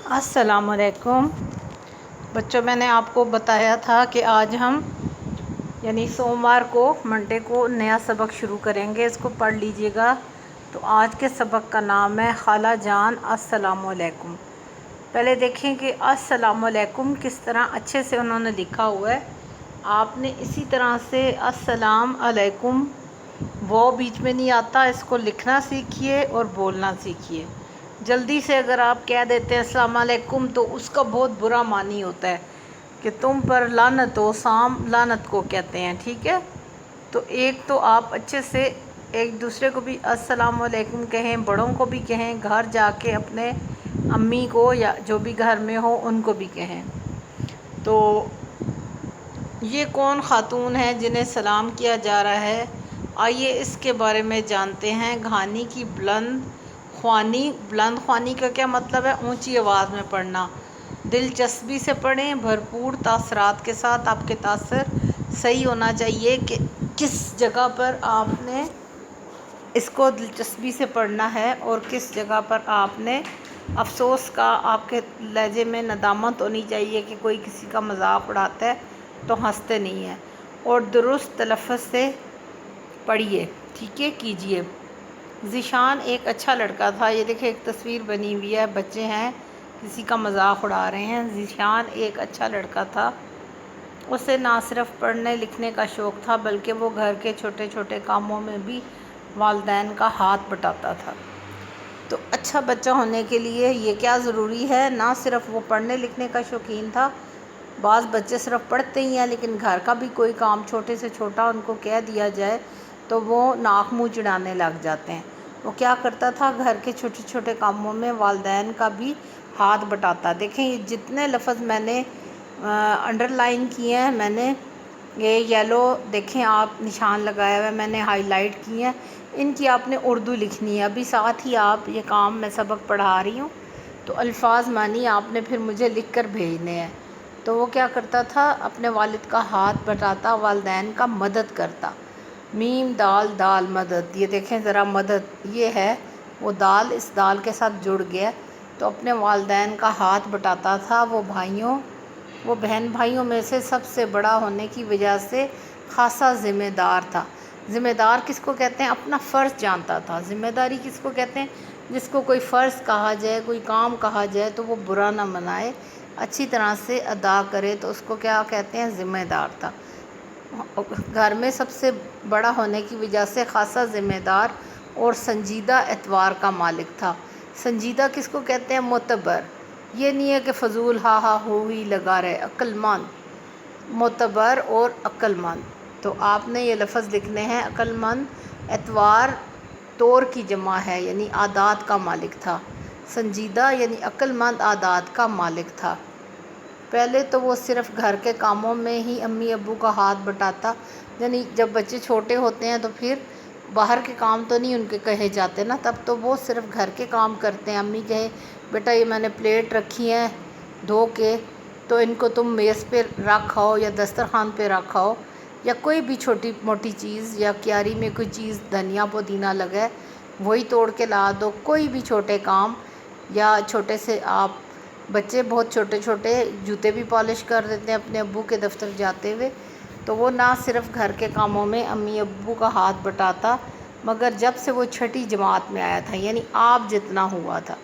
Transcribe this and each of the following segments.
السلام علیکم بچوں، میں نے آپ کو بتایا تھا کہ آج ہم یعنی سوموار کو منڈے کو نیا سبق شروع کریں گے۔ اس کو پڑھ لیجئے گا۔ تو آج کے سبق کا نام ہے خالہ جان السلام علیکم۔ پہلے دیکھیں کہ السلام علیکم کس طرح اچھے سے انہوں نے لکھا ہوا ہے۔ آپ نے اسی طرح سے السلام علیکم وہ بیچ میں نہیں آتا، اس کو لکھنا سیکھیے اور بولنا سیکھیے۔ جلدی سے اگر آپ کہہ دیتے ہیں السلام علیکم تو اس کا بہت برا معنی ہوتا ہے کہ تم پر لعنت ہو، سام لعنت کو کہتے ہیں، ٹھیک ہے؟ تو ایک تو آپ اچھے سے ایک دوسرے کو بھی السلام علیکم کہیں، بڑوں کو بھی کہیں، گھر جا کے اپنے امی کو یا جو بھی گھر میں ہو ان کو بھی کہیں۔ تو یہ کون خاتون ہے جنہیں سلام کیا جا رہا ہے؟ آئیے اس کے بارے میں جانتے ہیں۔ گھانی کی بلند خوانی۔ بلند خوانی کا کیا مطلب ہے؟ اونچی آواز میں پڑھنا۔ دلچسپی سے پڑھیں، بھرپور تاثرات کے ساتھ۔ آپ کے تاثر صحیح ہونا چاہیے کہ کس جگہ پر آپ نے اس کو دلچسپی سے پڑھنا ہے اور کس جگہ پر آپ نے افسوس کا، آپ کے لہجے میں ندامت ہونی چاہیے کہ کوئی کسی کا مذاق اڑاتا ہے تو ہنستے نہیں ہیں، اور درست تلفظ سے پڑھیے، ٹھیک ہے، کیجیے۔ ذیشان ایک اچھا لڑکا تھا۔ یہ دیکھیں ایک تصویر بنی ہوئی ہے، بچے ہیں کسی کا مذاق اڑا رہے ہیں۔ ذیشان ایک اچھا لڑکا تھا، اسے نہ صرف پڑھنے لکھنے کا شوق تھا بلکہ وہ گھر کے چھوٹے چھوٹے کاموں میں بھی والدین کا ہاتھ بٹاتا تھا۔ تو اچھا بچہ ہونے کے لیے یہ کیا ضروری ہے؟ نہ صرف وہ پڑھنے لکھنے کا شوقین تھا، بعض بچے صرف پڑھتے ہی ہیں لیکن گھر کا بھی کوئی کام چھوٹے سے چھوٹا ان کو کہہ دیا جائے تو وہ ناک منہ چڑھانے لگ جاتے ہیں۔ وہ کیا کرتا تھا؟ گھر کے چھوٹے چھوٹے کاموں میں والدین کا بھی ہاتھ بٹاتا۔ دیکھیں یہ جتنے لفظ میں نے انڈر لائن کیے ہیں، میں نے یہ یلو دیکھیں آپ نشان لگایا ہوا ہے، میں نے ہائی لائٹ کی ہیں، ان کی آپ نے اردو لکھنی ہے۔ ابھی ساتھ ہی آپ یہ کام میں سبق پڑھا رہی ہوں تو الفاظ معنی آپ نے پھر مجھے لکھ کر بھیجنے ہیں۔ تو وہ کیا کرتا تھا؟ اپنے والد کا ہاتھ بٹاتا، والدین کا مدد کرتا۔ میم دال دال مدد، یہ دیکھیں ذرا مدد یہ ہے، وہ دال اس دال کے ساتھ جڑ گیا، تو اپنے والدین کا ہاتھ بٹاتا تھا۔ وہ بہن بھائیوں میں سے سب سے بڑا ہونے کی وجہ سے خاصا ذمہ دار تھا۔ ذمہ دار کس کو کہتے ہیں؟ اپنا فرض جانتا تھا۔ ذمہ داری کس کو کہتے ہیں؟ جس کو کوئی فرض کہا جائے، کوئی کام کہا جائے تو وہ برا نہ منائے، اچھی طرح سے ادا کرے، تو اس کو کیا کہتے ہیں؟ ذمہ دار تھا۔ گھر میں سب سے بڑا ہونے کی وجہ سے خاصا ذمہ دار اور سنجیدہ اعتبار کا مالک تھا۔ سنجیدہ کس کو کہتے ہیں؟ معتبر۔ یہ نہیں ہے کہ فضول ہا ہا ہو ہی لگا رہے، عقل مند، معتبر اور عقل مند۔ تو آپ نے یہ لفظ لکھنے ہیں عقل مند۔ اعتبار طور کی جمع ہے یعنی عادات کا مالک تھا۔ سنجیدہ یعنی عقل مند عادات کا مالک تھا۔ پہلے تو وہ صرف گھر کے کاموں میں ہی امی ابو کا ہاتھ بٹاتا، یعنی جب بچے چھوٹے ہوتے ہیں تو پھر باہر کے کام تو نہیں ان کے کہے جاتے نا، تب تو وہ صرف گھر کے کام کرتے ہیں۔ امی کہے بیٹا یہ میں نے پلیٹ رکھی ہیں دھو کے، تو ان کو تم میز پہ رکھاؤ یا دسترخوان پہ رکھاؤ، یا کوئی بھی چھوٹی موٹی چیز، یا کیاری میں کوئی چیز دھنیا پودینہ لگا ہے وہی توڑ کے لا دو، کوئی بھی چھوٹے کام۔ یا چھوٹے سے آپ بچے بہت چھوٹے چھوٹے جوتے بھی پالش کر دیتے ہیں اپنے ابو کے دفتر جاتے ہوئے، تو وہ نہ صرف گھر کے کاموں میں امی ابو کا ہاتھ بٹاتا، مگر جب سے وہ چھٹی جماعت میں آیا تھا یعنی آپ جتنا ہوا تھا،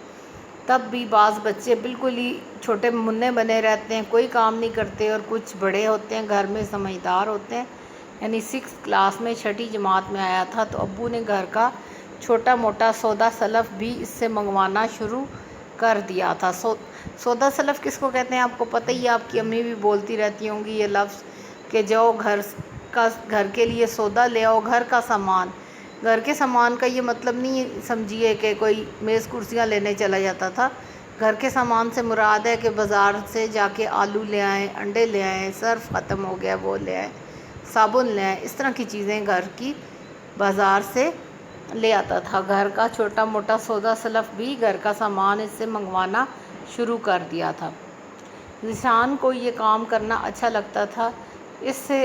تب بھی بعض بچے بالکل ہی چھوٹے منع بنے رہتے ہیں، کوئی کام نہیں کرتے، اور کچھ بڑے ہوتے ہیں گھر میں سمجھدار ہوتے ہیں۔ یعنی 6 کلاس میں چھٹی جماعت میں آیا تھا تو ابو نے گھر کا چھوٹا موٹا سودا سلف بھی اس سے منگوانا شروع کر دیا تھا۔ سودا سلف کس کو کہتے ہیں؟ آپ کو پتہ ہی ہے، آپ کی امی بھی بولتی رہتی ہوں گی یہ لفظ کہ جاؤ گھر کے لیے سودا لے آؤ، گھر کا سامان۔ گھر کے سامان کا یہ مطلب نہیں سمجھیے کہ کوئی میز کرسیاں لینے چلا جاتا تھا۔ گھر کے سامان سے مراد ہے کہ بازار سے جا کے آلو لے آئیں، انڈے لے آئیں، صرف ختم ہو گیا وہ لے آئیں، صابن لے آئیں، اس طرح کی چیزیں گھر کی بازار سے لے آتا تھا۔ گھر کا چھوٹا موٹا سودا سلف بھی گھر کا سامان اس سے منگوانا شروع کر دیا تھا۔ ذیشان کو یہ کام کرنا اچھا لگتا تھا، اس سے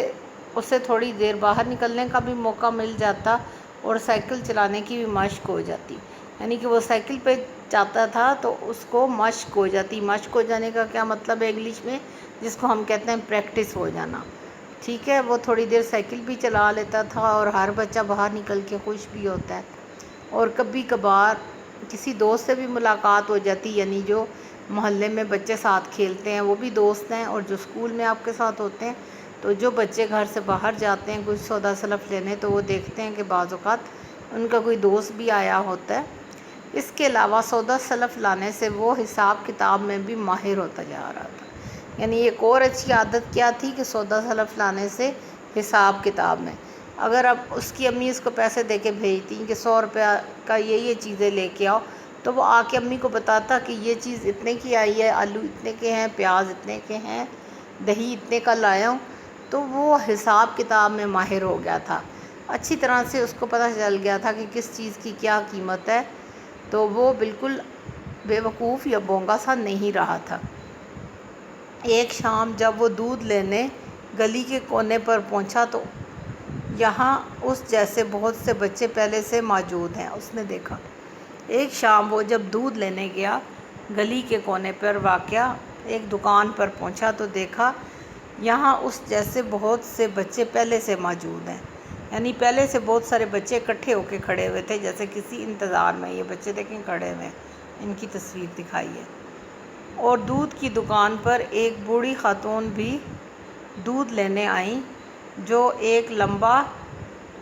اسے تھوڑی دیر باہر نکلنے کا بھی موقع مل جاتا اور سائیکل چلانے کی بھی مشق ہو جاتی، یعنی کہ وہ سائیکل پہ جاتا تھا تو اس کو مشق ہو جاتی. مشق ہو جانے کا کیا مطلب ہے انگلش میں؟ جس کو ہم کہتے ہیں پریکٹس ہو جانا. ٹھیک ہے، وہ تھوڑی دیر سائیکل بھی چلا لیتا تھا اور ہر بچہ باہر نکل کے خوش بھی ہوتا ہے. اور کبھی کبھار کسی دوست سے بھی ملاقات ہو جاتی، یعنی جو محلے میں بچے ساتھ کھیلتے ہیں وہ بھی دوست ہیں، اور جو اسکول میں آپ کے ساتھ ہوتے ہیں. تو جو بچے گھر سے باہر جاتے ہیں کچھ سودا سلف لینے تو وہ دیکھتے ہیں کہ بعض اوقات ان کا کوئی دوست بھی آیا ہوتا ہے. اس کے علاوہ سودا سلف لانے سے وہ حساب کتاب میں بھی ماہر ہوتا جا رہا تھا. یعنی ایک اور اچھی عادت کیا تھی کہ سودا سلف لانے سے حساب کتاب میں، اگر اب اس کی امی اس کو پیسے دے کے بھیجتی کہ 100 روپیہ کا یہ چیزیں لے کے آؤ، تو وہ آ کے امی کو بتاتا کہ یہ چیز اتنے کی آئی ہے، آلو اتنے کے ہیں، پیاز اتنے کے ہیں، دہی اتنے کا لایا ہوں. تو وہ حساب کتاب میں ماہر ہو گیا تھا. اچھی طرح سے اس کو پتہ چل گیا تھا کہ کس چیز کی کیا قیمت ہے. تو وہ بالکل بے وقوف یا بونگا سا نہیں رہا تھا. ایک شام جب وہ دودھ لینے گلی کے کونے پر پہنچا تو یہاں اس جیسے بہت سے بچے پہلے سے موجود ہیں. اس نے دیکھا ایک شام وہ جب دودھ لینے گیا گلی کے کونے پر واقع ایک دکان پر پہنچا تو دیکھا یہاں اس جیسے بہت سے بچے پہلے سے موجود ہیں. یعنی پہلے سے بہت سارے بچے اکٹھے ہو کے کھڑے ہوئے تھے، جیسے کسی انتظار میں. یہ بچے دیکھیں کھڑے ہوئے ہیں، ان کی تصویر دکھائی ہے. اور دودھ کی دکان پر ایک بوڑھی خاتون بھی دودھ لینے آئیں جو ایک لمبا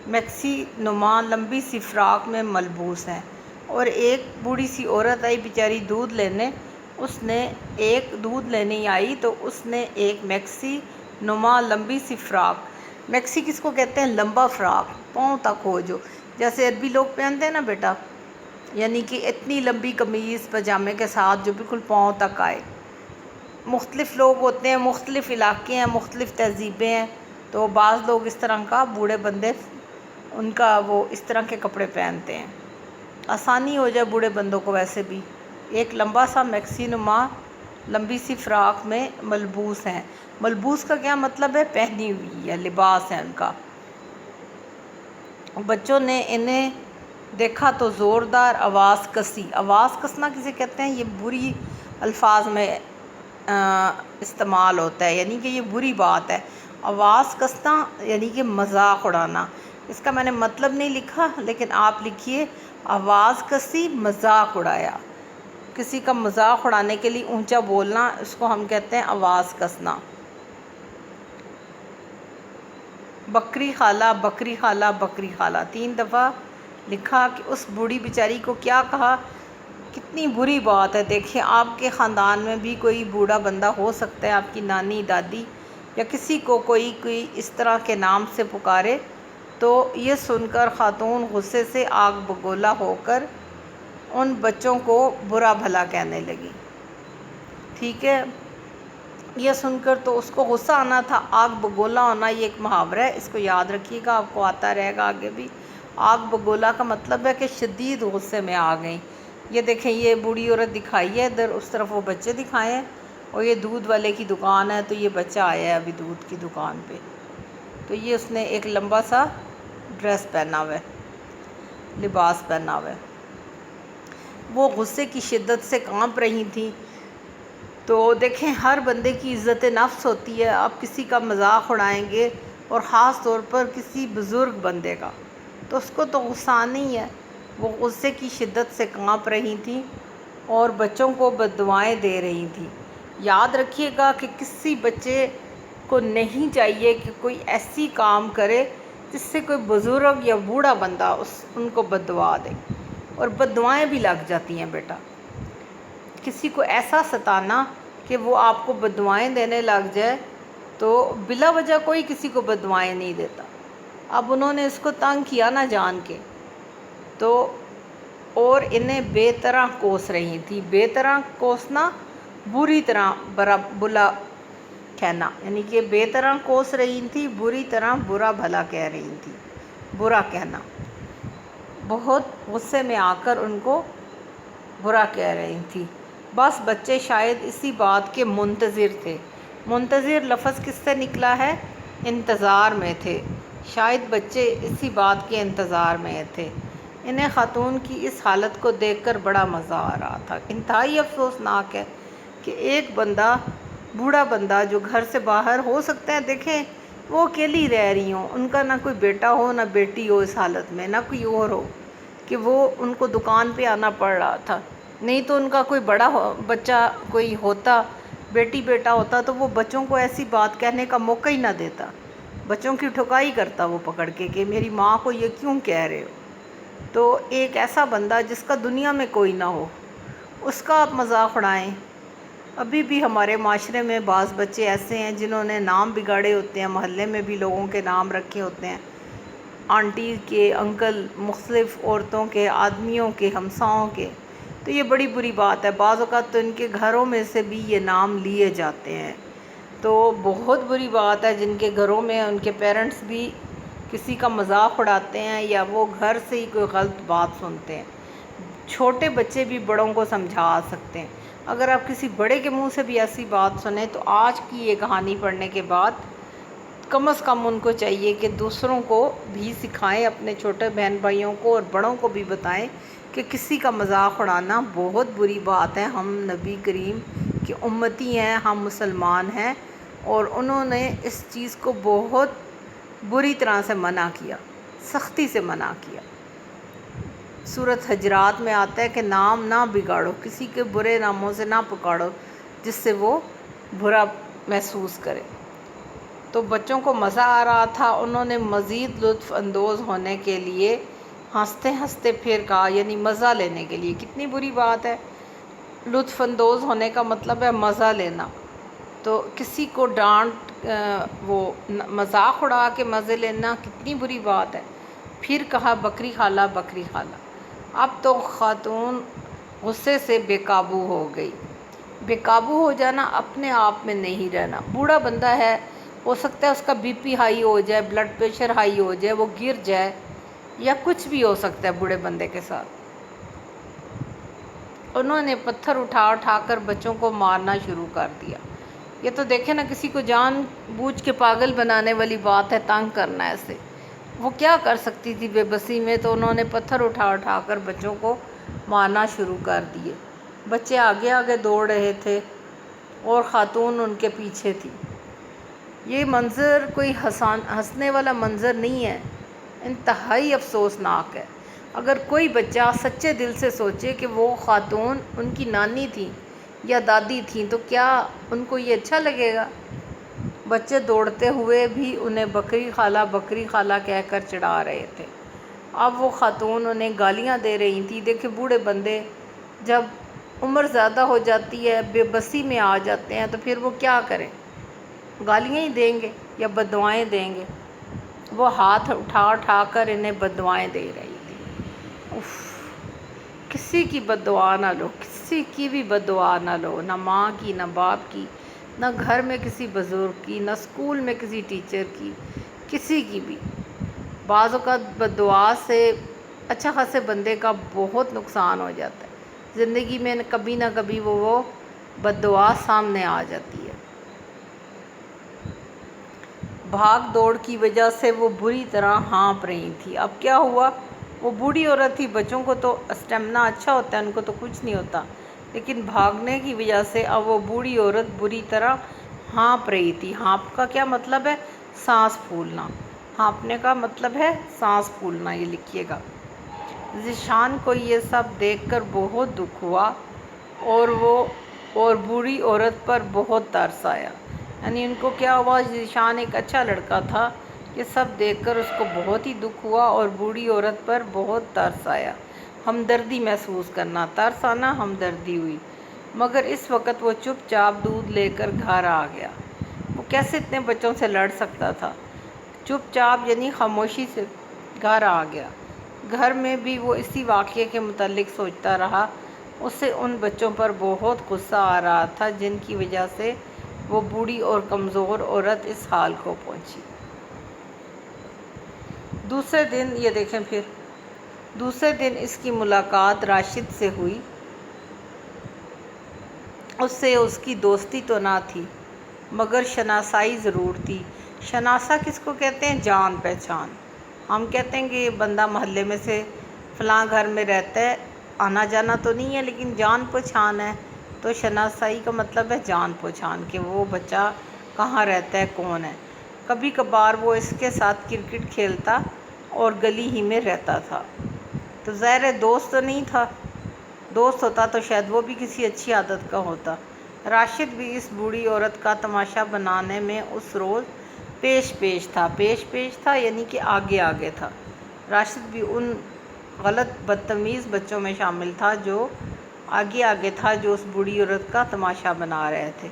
میکسی نما لمبی سی فراق میں ملبوس ہیں. اور ایک بوڑھی سی عورت آئی بیچاری دودھ لینے. اس نے ایک دودھ لینے آئی تو اس نے ایک میکسی نما لمبی سی فراق. میکسی کس کو کہتے ہیں؟ لمبا فراق، پاؤں تک ہو، جو جیسے عربی لوگ پہنتے ہیں نا بیٹا، یعنی کہ اتنی لمبی قمیض پاجامے کے ساتھ جو بالکل پاؤں تک آئے. مختلف لوگ ہوتے ہیں، مختلف علاقے ہیں، مختلف تہذیبیں ہیں. تو بعض لوگ اس طرح کا، بوڑھے بندے ان کا وہ اس طرح کے کپڑے پہنتے ہیں، آسانی ہو جائے بوڑھے بندوں کو. ویسے بھی ایک لمبا سا میکسی نما لمبی سی فراق میں ملبوس ہیں. ملبوس کا کیا مطلب ہے؟ پہنی ہوئی ہے، لباس ہے ان کا. بچوں نے انہیں دیکھا تو زوردار آواز کسی. آواز کسنا کسے کہتے ہیں؟ یہ بری الفاظ میں استعمال ہوتا ہے، یعنی کہ یہ بری بات ہے. آواز کسنا یعنی کہ مذاق اڑانا. اس کا میں نے مطلب نہیں لکھا، لیکن آپ لکھیے آواز کسی، مذاق اڑایا. کسی کا مذاق اڑانے کے لیے اونچا بولنا، اس کو ہم کہتے ہیں آواز کسنا. بکری خالہ، بکری خالہ، بکری خالہ 3 دفعہ لکھا کہ اس بوڑھی بیچاری کو کیا کہا. کتنی بری بات ہے. دیکھیں آپ کے خاندان میں بھی کوئی بوڑھا بندہ ہو سکتا ہے، آپ کی نانی، دادی یا کسی کو کوئی اس طرح کے نام سے پکارے. تو یہ سن کر خاتون غصے سے آگ بگولا ہو کر ان بچوں کو برا بھلا کہنے لگی. ٹھیک ہے، یہ سن کر تو اس کو غصہ آنا تھا. آگ بگولا ہونا یہ ایک محاورہ ہے، اس کو یاد رکھیے گا، آپ کو آتا رہے گا آگے بھی. آگ بگولا کا مطلب ہے کہ شدید غصے میں آ گئیں. یہ دیکھیں یہ بوڑھی عورت دکھائی ہے ادھر، اس طرف وہ بچے دکھائے ہیں، اور یہ دودھ والے کی دکان ہے. تو یہ بچہ آیا ہے ابھی دودھ کی دکان پہ. تو یہ اس نے ایک لمبا سا ڈریس پہنا ہوا ہے، لباس پہنا ہوا ہے. وہ غصے کی شدت سے کانپ رہی تھیں. تو دیکھیں ہر بندے کی عزت نفس ہوتی ہے. آپ کسی کا مذاق اڑائیں گے، اور خاص طور پر کسی بزرگ بندے کا، تو اس کو تو غصہ آنا ہی ہے. وہ غصے کی شدت سے کانپ رہی تھیں اور بچوں کو بددعائیں دے رہی تھیں. یاد رکھیے گا کہ کسی بچے کو نہیں چاہیے کہ کوئی ایسی کام کرے جس سے کوئی بزرگ یا بوڑھا بندہ ان کو بددعا دے. اور بددعائیں بھی لگ جاتی ہیں بیٹا. کسی کو ایسا ستانا کہ وہ آپ کو بددعائیں دینے لگ جائے، تو بلا وجہ کوئی کسی کو بددعائیں نہیں دیتا. اب انہوں نے اس کو تنگ کیا نہ جان کے، تو اور انہیں بے طرح کوس رہی تھی. بے طرح کوسنا، بری طرح بلا کہنا، یعنی کہ بے طرح کوس رہی تھی، بری طرح برا بھلا کہہ رہی تھی، برا کہنا. بہت غصے میں آ کر ان کو برا کہہ رہی تھی. بس بچے شاید اسی بات کے منتظر تھے. منتظر لفظ کس سے نکلا ہے؟ انتظار میں تھے. شاید بچے اسی بات کے انتظار میں تھے انہیں خاتون کی اس حالت کو دیکھ کر بڑا مزہ آ رہا تھا۔ انتہائی افسوسناک ہے کہ ایک بندہ، بوڑھا بندہ جو گھر سے باہر، ہو سکتا ہے دیکھیں وہ اکیلی رہ رہی ہوں، ان کا نہ کوئی بیٹا ہو نہ بیٹی ہو اس حالت میں، نہ کوئی اور ہو، کہ وہ ان کو دکان پہ آنا پڑ رہا تھا۔ نہیں تو ان کا کوئی بڑا بچہ کوئی ہوتا، بیٹی بیٹا ہوتا، تو وہ بچوں کو ایسی بات کہنے کا موقع ہی نہ دیتا، بچوں کی ٹھکائی کرتا وہ پکڑ کے کہ میری ماں کو یہ کیوں کہہ رہے ہو۔ تو ایک ایسا بندہ جس کا دنیا میں کوئی نہ ہو، اس کا آپ مذاق اڑائیں۔ ابھی بھی ہمارے معاشرے میں بعض بچے ایسے ہیں جنہوں نے نام بگاڑے ہوتے ہیں، محلے میں بھی لوگوں کے نام رکھے ہوتے ہیں، آنٹی کے، انکل، مختلف عورتوں کے، آدمیوں کے، ہمساؤں کے۔ تو یہ بڑی بری بات ہے، بعض اوقات تو ان کے گھروں میں سے بھی یہ نام لیے جاتے ہیں۔ تو بہت بری بات ہے جن کے گھروں میں ان کے پیرنٹس بھی کسی کا مذاق اڑاتے ہیں یا وہ گھر سے ہی کوئی غلط بات سنتے ہیں۔ چھوٹے بچے بھی بڑوں کو سمجھا سکتے ہیں۔ اگر آپ کسی بڑے کے منہ سے بھی ایسی بات سنیں تو آج کی یہ کہانی پڑھنے کے بعد کم از کم ان کو چاہیے کہ دوسروں کو بھی سکھائیں، اپنے چھوٹے بہن بھائیوں کو اور بڑوں کو بھی بتائیں کہ کسی کا مذاق اڑانا بہت بری بات ہے۔ ہم نبی کریم کی امتی ہیں، ہم مسلمان ہیں، اور انہوں نے اس چیز کو بہت بری طرح سے منع کیا، سختی سے منع کیا۔ سورۃ حجرات میں آتا ہے کہ نام نہ بگاڑو، کسی کے برے ناموں سے نہ پکارو جس سے وہ برا محسوس کرے۔ تو بچوں کو مزہ آ رہا تھا، انہوں نے مزید لطف اندوز ہونے کے لیے ہنستے ہنستے پھر کہا، یعنی مزہ لینے کے لیے۔ کتنی بری بات ہے، لطف اندوز ہونے کا مطلب ہے مزہ لینا۔ تو کسی کو ڈانٹ وہ مذاق اڑا کے مزے لینا کتنی بری بات ہے۔ پھر کہا بکری خالہ، بکری خالہ۔ اب تو خاتون غصے سے بے قابو ہو گئی۔ بے قابو ہو جانا، اپنے آپ میں نہیں رہنا۔ بوڑھا بندہ ہے، ہو سکتا ہے اس کا بی پی ہائی ہو جائے، بلڈ پریشر ہائی ہو جائے، وہ گر جائے، یا کچھ بھی ہو سکتا ہے بوڑھے بندے کے ساتھ۔ انہوں نے پتھر اٹھا اٹھا کر بچوں کو مارنا شروع کر دیا۔ یہ تو دیکھیں نا، کسی کو جان بوجھ کے پاگل بنانے والی بات ہے، تنگ کرنا ایسے۔ وہ کیا کر سکتی تھی بے بسی میں، تو انہوں نے پتھر اٹھا اٹھا کر بچوں کو مارنا شروع کر دیے۔ بچے آگے آگے دوڑ رہے تھے اور خاتون ان کے پیچھے تھی۔ یہ منظر کوئی ہنسنے والا منظر نہیں ہے، انتہائی افسوسناک ہے۔ اگر کوئی بچہ سچے دل سے سوچے کہ وہ خاتون ان کی نانی تھیں یا دادی تھیں تو کیا ان کو یہ اچھا لگے گا؟ بچے دوڑتے ہوئے بھی انہیں بکری خالہ، بکری خالہ کہہ کر چڑھا رہے تھے۔ اب وہ خاتون انہیں گالیاں دے رہی تھیں۔ دیکھیں بوڑھے بندے جب عمر زیادہ ہو جاتی ہے، بے بسی میں آ جاتے ہیں، تو پھر وہ کیا کریں؟ گالیاں ہی دیں گے یا بددعائیں دیں گے؟ وہ ہاتھ اٹھا اٹھا کر انہیں بددعائیں دے رہی تھی۔ اف، کسی کی بددعا نہ لو، کسی کی بھی بددعا نہ لو، نہ ماں کی، نہ باپ کی، نہ گھر میں کسی بزرگ کی، نہ اسکول میں کسی ٹیچر کی، کسی کی بھی۔ بعض اوقات بددعا سے اچھا خاصے بندے کا بہت نقصان ہو جاتا ہے، زندگی میں کبھی نہ کبھی وہ بددعا سامنے آ جاتی ہے۔ بھاگ دوڑ کی وجہ سے وہ بری طرح ہانپ رہی تھی۔ اب کیا ہوا، وہ بوڑھی عورت تھی، بچوں کو تو اسٹیمنا اچھا ہوتا ہے، ان کو تو کچھ نہیں ہوتا، لیکن بھاگنے کی وجہ سے اب وہ بوڑھی عورت بری طرح ہانپ رہی تھی۔ ہانپ کا کیا مطلب ہے؟ سانس پھولنا۔ ہانپنے کا مطلب ہے سانس پھولنا، یہ لکھیے گا۔ ذیشان کو یہ سب دیکھ کر بہت دکھ ہوا اور بوڑھی عورت پر بہت ترس آیا۔ یعنی ان کو کیا ہوا، ذیشان ایک اچھا لڑکا تھا، یہ سب دیکھ کر اس کو بہت ہی دکھ ہوا اور بوڑھی عورت پر بہت ترس آیا۔ ہمدردی محسوس کرنا، ترس آنا، ہمدردی ہوئی۔ مگر اس وقت وہ چپ چاپ دودھ لے کر گھر آ گیا۔ وہ کیسے اتنے بچوں سے لڑ سکتا تھا؟ چپ چاپ یعنی خاموشی سے گھر آ گیا۔ گھر میں بھی وہ اسی واقعے کے متعلق سوچتا رہا۔ اسے ان بچوں پر بہت غصہ آ رہا تھا جن کی وجہ سے وہ بوڑھی اور کمزور عورت اس حال کو پہنچی۔ دوسرے دن یہ دیکھیں پھر دوسرے دن اس کی ملاقات راشد سے ہوئی۔ اس سے اس کی دوستی تو نہ تھی مگر شناسائی ضرور تھی۔ شناسا کس کو کہتے ہیں؟ جان پہچان۔ ہم کہتے ہیں کہ یہ بندہ محلے میں سے فلاں گھر میں رہتا ہے، آنا جانا تو نہیں ہے لیکن جان پہچان ہے، تو شناسائی کا مطلب ہے جان پہچان، کہ وہ بچہ کہاں رہتا ہے، کون ہے۔ کبھی کبھار وہ اس کے ساتھ کرکٹ کھیلتا اور گلی ہی میں رہتا تھا، تو ظاہر ہے دوست تو نہیں تھا، دوست ہوتا تو شاید وہ بھی کسی اچھی عادت کا ہوتا۔ راشد بھی اس بوڑھی عورت کا تماشا بنانے میں اس روز پیش پیش تھا یعنی کہ آگے آگے تھا۔ راشد بھی ان غلط بدتمیز بچوں میں شامل تھا جو آگے آگے تھا، جو اس بوڑھی عورت کا تماشا بنا رہے تھے۔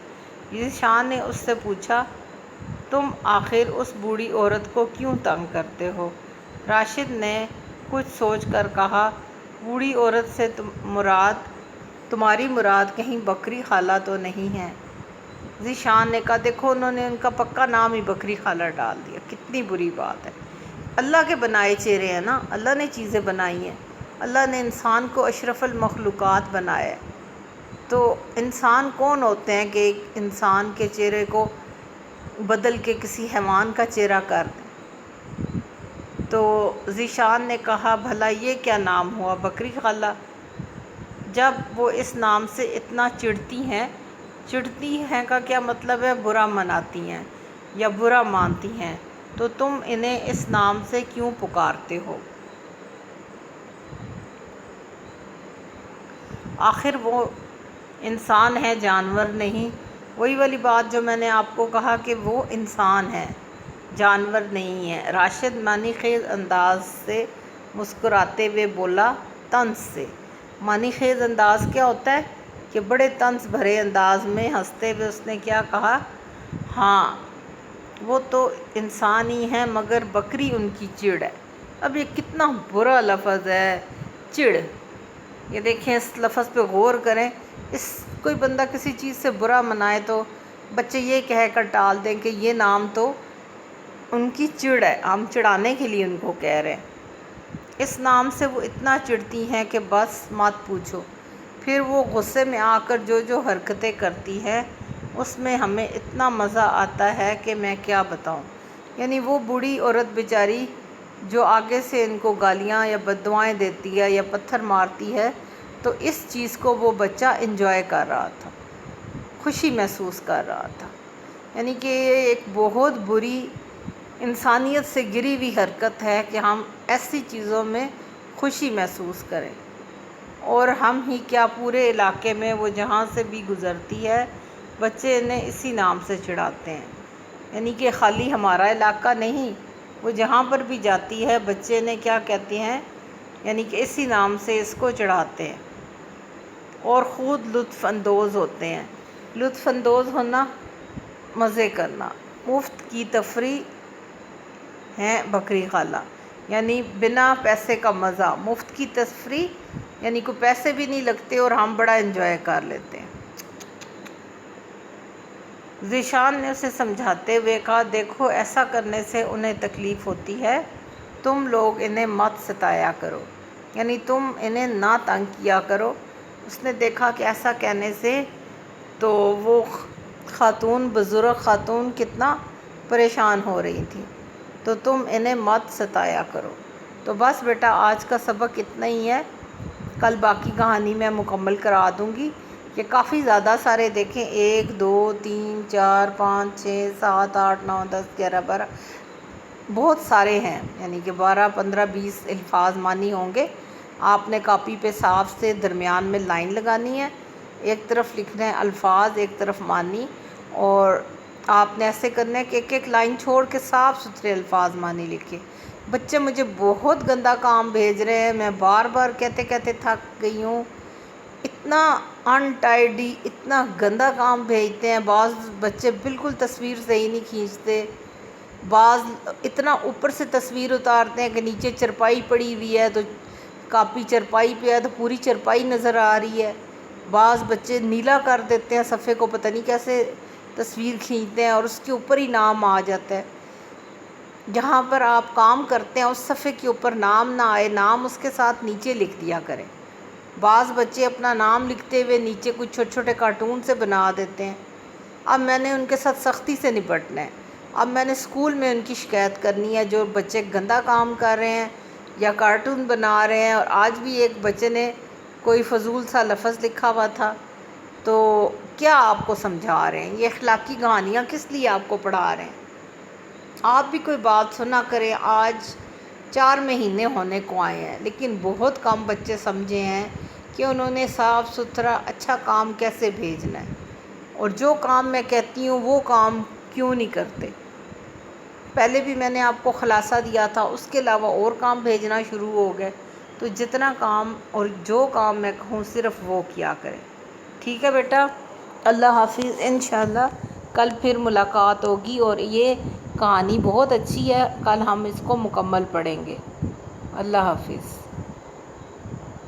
ذیشان نے اس سے پوچھا، تم آخر اس بوڑھی عورت کو کیوں تنگ کرتے ہو؟ راشد نے کچھ سوچ کر کہا، بوڑھی عورت سے تمہاری مراد کہیں بکری خالہ تو نہیں ہے؟ ذیشان نے کہا، دیکھو انہوں نے ان کا پکا نام ہی بکری خالہ ڈال دیا، کتنی بری بات ہے۔ اللہ کے بنائے چہرے ہیں نا، اللہ نے چیزیں بنائی ہیں، اللہ نے انسان کو اشرف المخلوقات بنایا ہے، تو انسان کون ہوتے ہیں کہ ایک انسان کے چہرے کو بدل کے کسی حیوان کا چہرہ کر دیں؟ تو ذیشان نے کہا، بھلا یہ کیا نام ہوا بکری خالہ؟ جب وہ اس نام سے اتنا چڑھتی ہیں کا کیا مطلب ہے؟ برا مناتی ہیں یا برا مانتی ہیں، تو تم انہیں اس نام سے کیوں پکارتے ہو؟ آخر وہ انسان ہے، جانور نہیں۔ وہی والی بات جو میں نے آپ کو کہا کہ وہ انسان ہے، جانور نہیں ہے۔ راشد معنی خیز انداز سے مسکراتے ہوئے بولا، طنز سے۔ معنی خیز انداز کیا ہوتا ہے؟ کہ بڑے طنز بھرے انداز میں ہنستے ہوئے اس نے کیا کہا، ہاں وہ تو انسان ہی ہیں مگر بکری ان کی چڑ ہے۔ اب یہ کتنا برا لفظ ہے، چڑ، یہ دیکھیں اس لفظ پہ غور کریں۔ کوئی بندہ کسی چیز سے برا منائے تو بچے یہ کہہ کر ٹال دیں کہ یہ نام تو ان کی چڑ ہے، ہم چڑھانے کے لیے ان کو کہہ رہے ہیں۔ اس نام سے وہ اتنا چڑھتی ہیں کہ بس مت پوچھو۔ پھر وہ غصے میں آ کر جو حرکتیں کرتی ہے اس میں ہمیں اتنا مزہ آتا ہے کہ میں کیا بتاؤں۔ یعنی وہ بوڑھی عورت بیچاری جو آگے سے ان کو گالیاں یا بددعائیں دیتی ہے یا پتھر مارتی ہے، تو اس چیز کو وہ بچہ انجوائے کر رہا تھا، خوشی محسوس کر رہا تھا۔ یعنی کہ یہ ایک بہت بری انسانیت سے گری ہوئی حرکت ہے کہ ہم ایسی چیزوں میں خوشی محسوس کریں، اور ہم ہی کیا پورے علاقے میں وہ جہاں سے بھی گزرتی ہے بچے انہیں اسی نام سے چڑھاتے ہیں۔ یعنی کہ خالی ہمارا علاقہ نہیں، وہ جہاں پر بھی جاتی ہے بچے انہیں کیا کہتے ہیں، یعنی کہ اسی نام سے اس کو چڑھاتے ہیں اور خود لطف اندوز ہوتے ہیں۔ لطف اندوز ہونا، مزے کرنا، مفت کی تفریح ہے بکری خالہ، یعنی بنا پیسے کا مزہ، مفت کی تفریح یعنی کوئی پیسے بھی نہیں لگتے اور ہم بڑا انجوائے کر لیتے ہیں۔ ذیشان نے اسے سمجھاتے ہوئے کہا، دیکھو ایسا کرنے سے انہیں تکلیف ہوتی ہے، تم لوگ انہیں مت ستایا کرو، یعنی تم انہیں نہ تنگ کیا کرو۔ اس نے دیکھا کہ ایسا کہنے سے تو وہ خاتون، بزرگ خاتون کتنا پریشان ہو رہی تھی، تو تم انہیں مت ستایا کرو۔ تو بس بیٹا آج کا سبق اتنا ہی ہے، کل باقی کہانی میں مکمل کرا دوں گی۔ یہ کافی زیادہ سارے دیکھیں، 1 2 3 4 5 6 7 8 9 10 11 12 بہت سارے ہیں، یعنی کہ 12 15 20 الفاظ معنی ہوں گے۔ آپ نے کاپی پہ صاف سے درمیان میں لائن لگانی ہے، ایک طرف لکھنا ہے الفاظ، ایک طرف معنی، اور آپ نے ایسے کرنا ہے کہ ایک ایک لائن چھوڑ کے صاف ستھرے الفاظ معنی لکھیں۔ بچے مجھے بہت گندا کام بھیج رہے ہیں، میں بار بار کہتے کہتے تھک گئی ہوں، اتنا ان ٹائڈی، اتنا گندا کام بھیجتے ہیں۔ بعض بچے بالکل تصویر صحیح نہیں کھینچتے، بعض اتنا اوپر سے تصویر اتارتے ہیں کہ نیچے چرپائی پڑی ہوئی ہے تو کاپی چرپائی پہ ہے تو پوری چرپائی نظر آ رہی ہے، بعض بچے نیلا کر دیتے ہیں صفحے کو، پتہ نہیں کیسے تصویر کھینچتے ہیں اور اس کے اوپر ہی نام آ جاتا ہے۔ جہاں پر آپ کام کرتے ہیں اس صفحے کے اوپر نام نہ آئے، نام اس کے ساتھ نیچے لکھ دیا کریں۔ بعض بچے اپنا نام لکھتے ہوئے نیچے کچھ چھوٹے چھوٹے کارٹون سے بنا دیتے ہیں۔ اب میں نے ان کے ساتھ سختی سے نپٹنا ہے، اب میں نے اسکول میں ان کی شکایت کرنی ہے، جو بچے گندا کام کر رہے ہیں یا کارٹون بنا رہے ہیں، اور آج بھی ایک بچے نے کوئی فضول سا لفظ لکھا ہوا تھا، تو کیا آپ کو سمجھا رہے ہیں؟ یہ اخلاقی کہانیاں کس لیے آپ کو پڑھا رہے ہیں؟ آپ بھی کوئی بات سنا کریں۔ آج 4 مہینے ہونے کو آئے ہیں، لیکن بہت کم بچے سمجھے ہیں کہ انہوں نے صاف ستھرا اچھا کام کیسے بھیجنا ہے، اور جو کام میں کہتی ہوں وہ کام کیوں نہیں کرتے۔ پہلے بھی میں نے آپ کو خلاصہ دیا تھا، اس کے علاوہ اور کام بھیجنا شروع ہو گئے، تو جتنا کام اور جو کام میں کہوں صرف وہ کیا کریں۔ ٹھیک ہے بیٹا، اللہ حافظ۔ انشاءاللہ کل پھر ملاقات ہوگی، اور یہ کہانی بہت اچھی ہے، کل ہم اس کو مکمل پڑھیں گے۔ اللہ حافظ۔